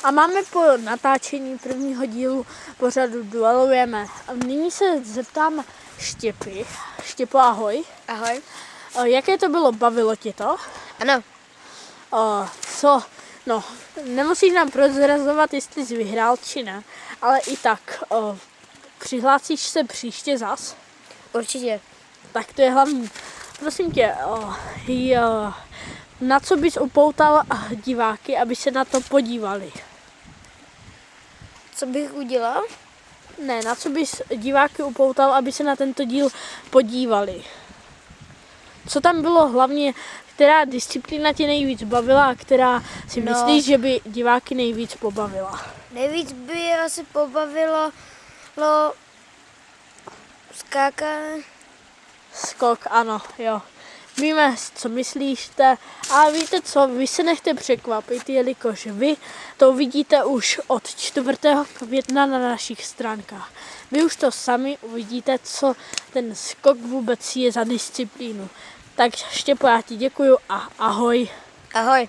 A máme po natáčení prvního dílu pořadu Duelujeme. Nyní se zeptám Štěpy. Štěpo, ahoj. Ahoj. Jaké to bylo? Bavilo tě to? Ano. Co? No, nemusíš nám prozrazovat, jestli jsi vyhrál či ne, ale i tak, přihlásíš se příště zas? Určitě. Tak to je hlavní. Prosím tě, na co bys upoutal diváky, aby se na to podívali? Co bych udělal? Ne, na co bys diváky upoutal, aby se na tento díl podívali? Co tam bylo hlavně, která disciplína tě nejvíc bavila a která si myslíš, že by diváky nejvíc pobavila? Nejvíc by je asi pobavilo skákání. Skok, ano, jo. Víme, co myslíte, a víte co, vy se nechte překvapit, jelikož vy to uvidíte už od 4. května na našich stránkách. Vy už to sami uvidíte, co ten skok vůbec je za disciplínu. Tak Štěpo, já ti děkuju a ahoj. Ahoj.